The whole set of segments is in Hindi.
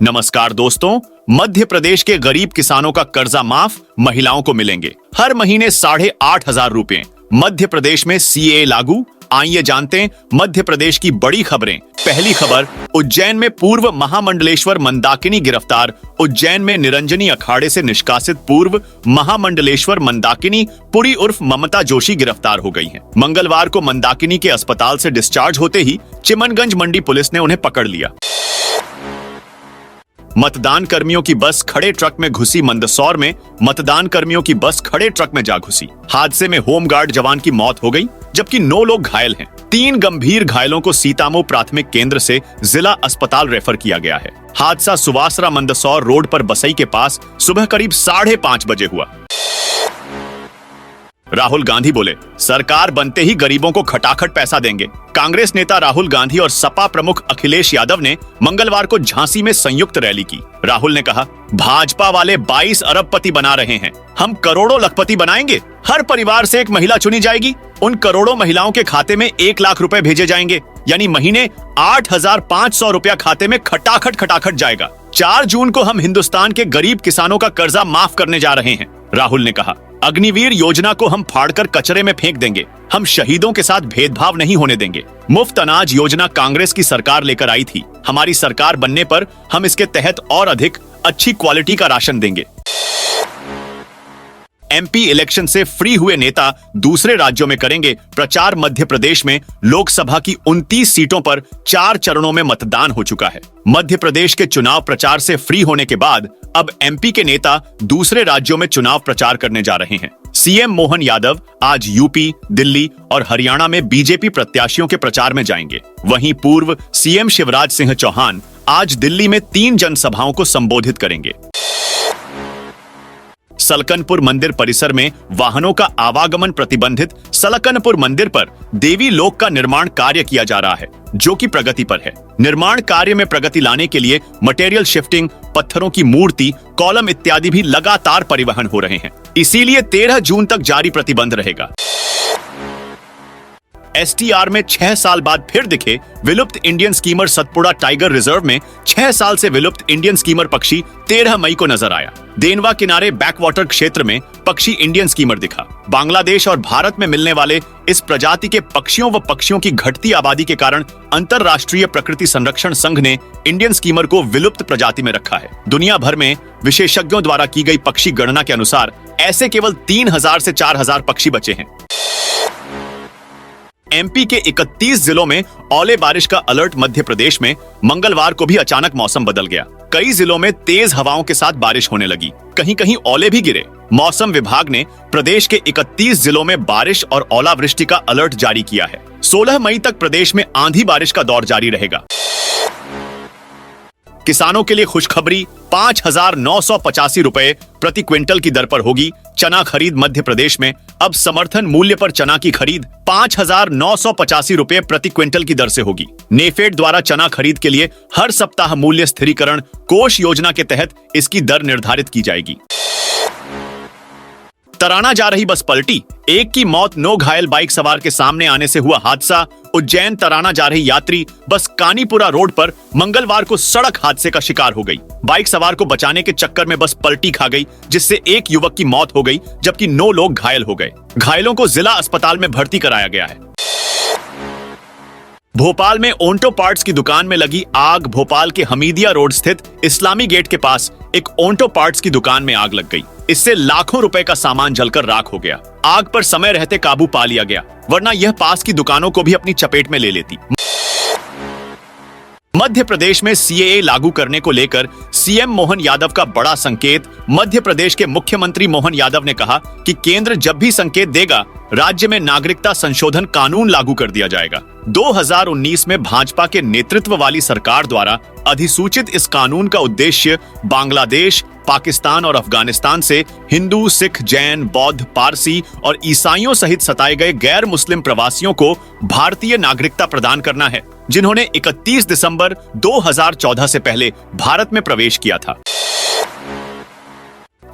नमस्कार दोस्तों, मध्य प्रदेश के गरीब किसानों का कर्जा माफ, महिलाओं को मिलेंगे हर महीने 8,500 रुपए। मध्य प्रदेश में सीएए लागू, आइए जानते हैं मध्य प्रदेश की बड़ी खबरें। पहली खबर, उज्जैन में पूर्व महामंडलेश्वर मंदाकिनी गिरफ्तार। उज्जैन में निरंजनी अखाड़े से निष्कासित पूर्व महामंडलेश्वर मंदाकिनी पुरी उर्फ ममता जोशी गिरफ्तार हो गई हैं। मंगलवार को मंदाकिनी के अस्पताल से डिस्चार्ज होते ही चिमनगंज मंडी पुलिस ने उन्हें पकड़ लिया। मतदान कर्मियों की बस खड़े ट्रक में घुसी। मंदसौर में मतदान कर्मियों की बस खड़े ट्रक में जा घुसी। हादसे में होमगार्ड जवान की मौत हो गई, जबकि 9 लोग घायल हैं। 3 गंभीर घायलों को सीतामऊ प्राथमिक केंद्र से जिला अस्पताल रेफर किया गया है। हादसा सुवासरा मंदसौर रोड पर बसई के पास सुबह करीब 5:30 बजे हुआ। राहुल गांधी बोले, सरकार बनते ही गरीबों को खटाखट पैसा देंगे। कांग्रेस नेता राहुल गांधी और सपा प्रमुख अखिलेश यादव ने मंगलवार को झांसी में संयुक्त रैली की। राहुल ने कहा, भाजपा वाले 22 अरबपति बना रहे हैं, हम करोड़ों लखपति बनाएंगे। हर परिवार से एक महिला चुनी जाएगी, उन करोड़ों महिलाओं के खाते में 1 लाख रुपए भेजे जाएंगे, यानी महीने 8,500 रुपया खाते में खटाखट जाएगा। 4 जून को हम हिंदुस्तान के गरीब किसानों का कर्जा माफ करने जा रहे हैं। राहुल ने कहा, अग्निवीर योजना को हम फाड़कर कचरे में फेंक देंगे। हम शहीदों के साथ भेदभाव नहीं होने देंगे। मुफ्त अनाज योजना कांग्रेस की सरकार लेकर आई थी। हमारी सरकार बनने पर हम इसके तहत और अधिक अच्छी क्वालिटी का राशन देंगे। एमपी इलेक्शन से फ्री हुए नेता दूसरे राज्यों में करेंगे प्रचार। मध्य प्रदेश में लोकसभा की 29 सीटों पर 4 चरणों में मतदान हो चुका है। मध्य प्रदेश के चुनाव प्रचार से फ्री होने के बाद अब एमपी के नेता दूसरे राज्यों में चुनाव प्रचार करने जा रहे हैं। सीएम मोहन यादव आज यूपी, दिल्ली और हरियाणा में बीजेपी प्रत्याशियों के प्रचार में जाएंगे। वहीं पूर्व सीएम शिवराज सिंह चौहान आज दिल्ली में 3 जनसभाओं को संबोधित करेंगे। सलकनपुर मंदिर परिसर में वाहनों का आवागमन प्रतिबंधित। सलकनपुर मंदिर पर देवी लोक का निर्माण कार्य किया जा रहा है, जो कि प्रगति पर है। निर्माण कार्य में प्रगति लाने के लिए मटेरियल शिफ्टिंग, पत्थरों की मूर्ति, कॉलम इत्यादि भी लगातार परिवहन हो रहे हैं। इसीलिए 13 जून तक जारी प्रतिबंध रहेगा। एसटीआर में 6 साल बाद फिर दिखे विलुप्त Indian schemer. Satpura tiger reserve में 6 साल से विलुप्त इंडियन स्कीमर पक्षी 13 मई को नजर आया। देनवा किनारे बैकवाटर क्षेत्र में पक्षी इंडियन स्कीमर दिखा। बांग्लादेश और भारत में मिलने वाले इस प्रजाति के पक्षियों व पक्षियों की घटती आबादी के कारण अंतरराष्ट्रीय प्रकृति संरक्षण संघ ने इंडियन स्कीमर को विलुप्त प्रजाति में रखा है। दुनिया भर में विशेषज्ञों द्वारा की गई पक्षी गणना के अनुसार ऐसे केवल 3,000 से 4,000 पक्षी बचे हैं। एमपी के 31 जिलों में औले बारिश का अलर्ट। मध्य प्रदेश में मंगलवार को भी अचानक मौसम बदल गया। कई जिलों में तेज हवाओं के साथ बारिश होने लगी, कहीं कहीं ओले भी गिरे। मौसम विभाग ने प्रदेश के 31 जिलों में बारिश और ओलावृष्टि का अलर्ट जारी किया है। 16 मई तक प्रदेश में आंधी बारिश का दौर जारी रहेगा। किसानों के लिए खुशखबरी, 5,985 रुपए प्रति क्विंटल की दर पर होगी चना खरीद। मध्य प्रदेश में अब समर्थन मूल्य पर चना की खरीद 5,985 रुपए प्रति क्विंटल की दर से होगी। नेफेड द्वारा चना खरीद के लिए हर सप्ताह मूल्य स्थिरीकरण कोष योजना के तहत इसकी दर निर्धारित की जाएगी। तराना जा रही बस पलटी, 1 की मौत, 9 घायल। बाइक सवार के सामने आने से हुआ हादसा। उज्जैन तराना जा रही यात्री बस कानीपुरा रोड पर मंगलवार को सड़क हादसे का शिकार हो गई। बाइक सवार को बचाने के चक्कर में बस पलटी खा गई, जिससे 1 युवक की मौत हो गई, जबकि 9 लोग घायल हो गए। घायलों को जिला अस्पताल में भर्ती कराया गया है। भोपाल में ओंटो पार्ट्स की दुकान में लगी आग। भोपाल के हमीदिया रोड स्थित इस्लामी गेट के पास एक ओंटो पार्ट्स की दुकान में आग लग गई। इससे लाखों रुपए का सामान जलकर राख हो गया। आग पर समय रहते काबू पा लिया गया, वरना यह पास की दुकानों को भी अपनी चपेट में ले लेती। मध्य प्रदेश में सीएए लागू करने को लेकर सीएम मोहन यादव का बड़ा संकेत। मध्य प्रदेश के मुख्यमंत्री मोहन यादव ने कहा कि केंद्र जब भी संकेत देगा, राज्य में नागरिकता संशोधन कानून लागू कर दिया जाएगा। 2019 में भाजपा के नेतृत्व वाली सरकार द्वारा अधिसूचित इस कानून का उद्देश्य बांग्लादेश, पाकिस्तान और अफगानिस्तान से हिंदू, सिख, जैन, बौद्ध, पारसी और ईसाइयों सहित सताए गए गैर मुस्लिम प्रवासियों को भारतीय नागरिकता प्रदान करना है, जिन्होंने 31 दिसंबर 2014 से पहले भारत में प्रवेश किया था।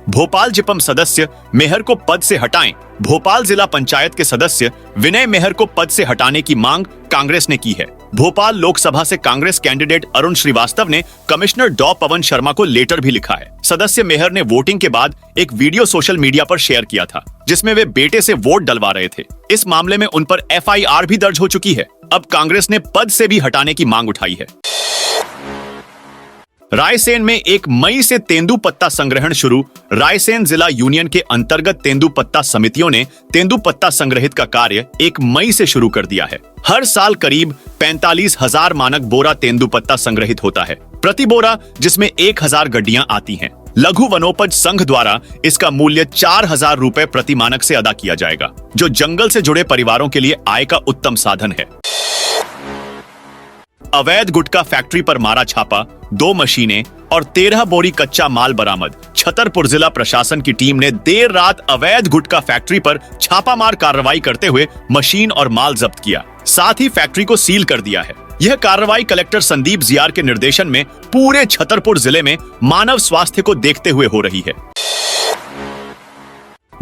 भोपाल जिपम सदस्य मेहर को पद से हटाएं। भोपाल जिला पंचायत के सदस्य विनय मेहर को पद से हटाने की मांग कांग्रेस ने की है। भोपाल लोकसभा से कांग्रेस कैंडिडेट अरुण श्रीवास्तव ने कमिश्नर डॉ पवन शर्मा को लेटर भी लिखा है। सदस्य मेहर ने वोटिंग के बाद एक वीडियो सोशल मीडिया पर शेयर किया था, जिसमें वे बेटे से वोट डलवा रहे थे। इस मामले में उन पर FIR भी दर्ज हो चुकी है। अब कांग्रेस ने पद से भी हटाने की मांग उठाई है। रायसेन में 1 मई से तेंदुपत्ता संग्रहण शुरू। रायसेन जिला यूनियन के अंतर्गत तेंदुपत्ता समितियों ने तेंदुपत्ता संग्रहित का कार्य 1 मई से शुरू कर दिया है। हर साल करीब 45,000 मानक बोरा तेंदुपत्ता संग्रहित होता है, प्रति बोरा जिसमें 1,000 गड्डियां आती हैं। लघु वनोपज संघ द्वारा इसका मूल्य 4,000 रुपए प्रति मानक से अदा किया जाएगा, जो जंगल से जुड़े परिवारों के लिए आय का उत्तम साधन है। अवैध गुटखा फैक्ट्री पर मारा छापा, 2 मशीनें और 13 बोरी कच्चा माल बरामद। छतरपुर जिला प्रशासन की टीम ने देर रात अवैध गुटखा फैक्ट्री पर छापामार कार्रवाई करते हुए मशीन और माल जब्त किया, साथ ही फैक्ट्री को सील कर दिया है। यह कार्रवाई कलेक्टर संदीप जियार के निर्देशन में पूरे छतरपुर जिले में मानव स्वास्थ्य को देखते हुए हो रही है।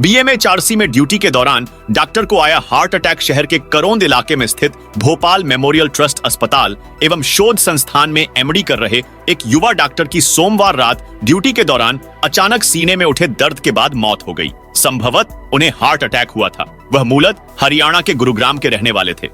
BMHRC में ड्यूटी के दौरान डॉक्टर को आया हार्ट अटैक। शहर के करोंद इलाके में स्थित भोपाल मेमोरियल ट्रस्ट अस्पताल एवं शोध संस्थान में MD कर रहे एक युवा डॉक्टर की सोमवार रात ड्यूटी के दौरान अचानक सीने में उठे दर्द के बाद मौत हो गई। संभवतः उन्हें हार्ट अटैक हुआ था। वह मूलतः हरियाणा के गुरुग्राम के रहने वाले थे।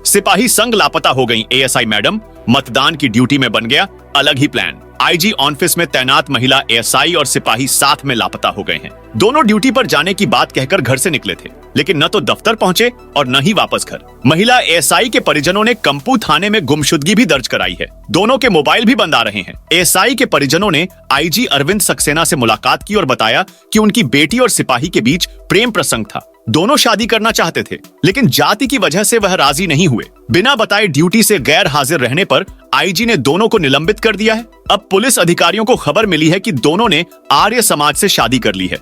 सिपाही संग लापता हो गई ASI मैडम, मतदान की ड्यूटी में बन गया अलग ही प्लान। IG ऑफिस में तैनात महिला ASI और सिपाही साथ में लापता हो गए हैं। दोनों ड्यूटी पर जाने की बात कहकर घर से निकले थे, लेकिन न तो दफ्तर पहुंचे और न ही वापस घर। महिला ASI के परिजनों ने कंपू थाने में गुमशुदगी भी दर्ज कराई है। दोनों के मोबाइल भी बंद आ रहे हैं। ASI के परिजनों ने IG अरविंद सक्सेना से मुलाकात की और बताया कि उनकी बेटी और सिपाही के बीच प्रेम प्रसंग था। दोनों शादी करना चाहते थे, लेकिन जाति की वजह से वह राजी नहीं हुए। बिना बताए ड्यूटी से गैर हाजिर रहने पर IG ने दोनों को निलंबित कर दिया है। अब पुलिस अधिकारियों को खबर मिली है कि दोनों ने आर्य समाज से शादी कर ली है।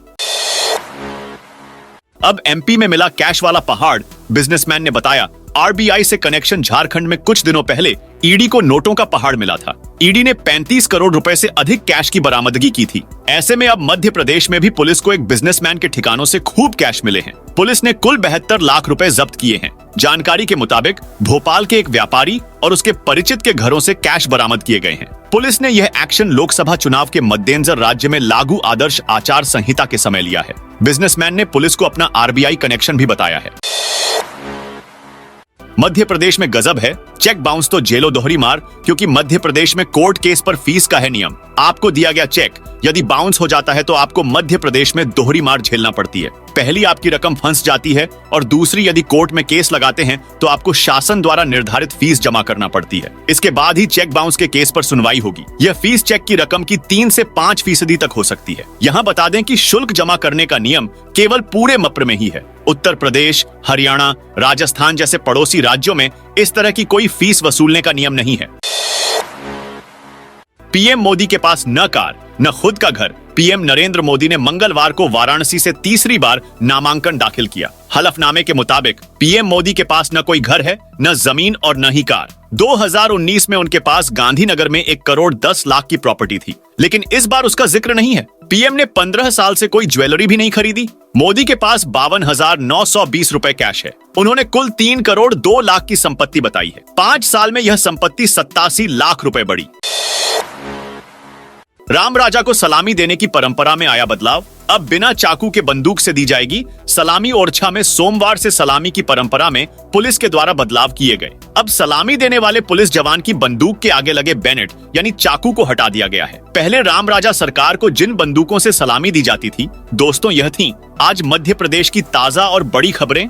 अब MP में मिला कैश वाला पहाड़। बिजनेसमैन ने बताया, RBI से कनेक्शन झारखंड में कुछ दिनों पहले ED को नोटों का पहाड़ मिला था। ED ने 35 करोड़ रुपए से अधिक कैश की बरामदगी की थी। ऐसे में अब मध्य प्रदेश में भी पुलिस को एक बिजनेसमैन के ठिकानों से खूब कैश मिले हैं। पुलिस ने कुल 72 लाख रुपए जब्त किए हैं। जानकारी के मुताबिक भोपाल के एक व्यापारी और उसके परिचित के घरों से कैश बरामद किए गए हैं। पुलिस ने यह एक्शन लोकसभा चुनाव के मद्देनजर राज्य में लागू आदर्श आचार संहिता के समय लिया है। बिजनेसमैन ने पुलिस को अपना RBI कनेक्शन भी बताया है। मध्य प्रदेश में गजब है, चेक बाउंस तो जेलो दोहरी मार, क्योंकि मध्य प्रदेश में कोर्ट केस पर फीस का है नियम। आपको दिया गया चेक यदि बाउंस हो जाता है तो आपको मध्य प्रदेश में दोहरी मार झेलना पड़ती है। पहली आपकी रकम फंस जाती है और दूसरी यदि कोर्ट में केस लगाते हैं तो आपको शासन द्वारा निर्धारित फीस जमा करना पड़ती है। इसके बाद ही चेक बाउंस के केस पर सुनवाई होगी। यह फीस चेक की रकम की 3 से 5% तक हो सकती है। यहाँ बता दें कि शुल्क जमा करने का नियम केवल पूरे मप्र में ही है। उत्तर प्रदेश, हरियाणा, राजस्थान जैसे पड़ोसी राज्यों में इस तरह की कोई फीस वसूलने का नियम नहीं है। PM मोदी के पास न कार न खुद का घर। PM नरेंद्र मोदी ने मंगलवार को वाराणसी से तीसरी बार नामांकन दाखिल किया। हलफनामे के मुताबिक PM मोदी के पास न कोई घर है, न जमीन और न ही कार। 2019 में उनके पास गांधीनगर में 1 करोड़ 10 लाख की प्रॉपर्टी थी, लेकिन इस बार उसका जिक्र नहीं है। PM ने 15 साल से कोई ज्वेलरी भी नहीं खरीदी। मोदी के पास 52,920 रुपए कैश है। उन्होंने कुल 3 करोड़ 2 लाख की संपत्ति बताई है। 5 साल में यह संपत्ति 87 लाख रुपए बढ़ी। राम राजा को सलामी देने की परंपरा में आया बदलाव। अब बिना चाकू के बंदूक से दी जाएगी सलामी। ओरछा में सोमवार से सलामी की परंपरा में पुलिस के द्वारा बदलाव किए गए। अब सलामी देने वाले पुलिस जवान की बंदूक के आगे लगे बैनेट यानी चाकू को हटा दिया गया है। पहले राम राजा सरकार को जिन बंदूकों से सलामी दी जाती थी, दोस्तों यह थी आज मध्य प्रदेश की ताजा और बड़ी खबरें।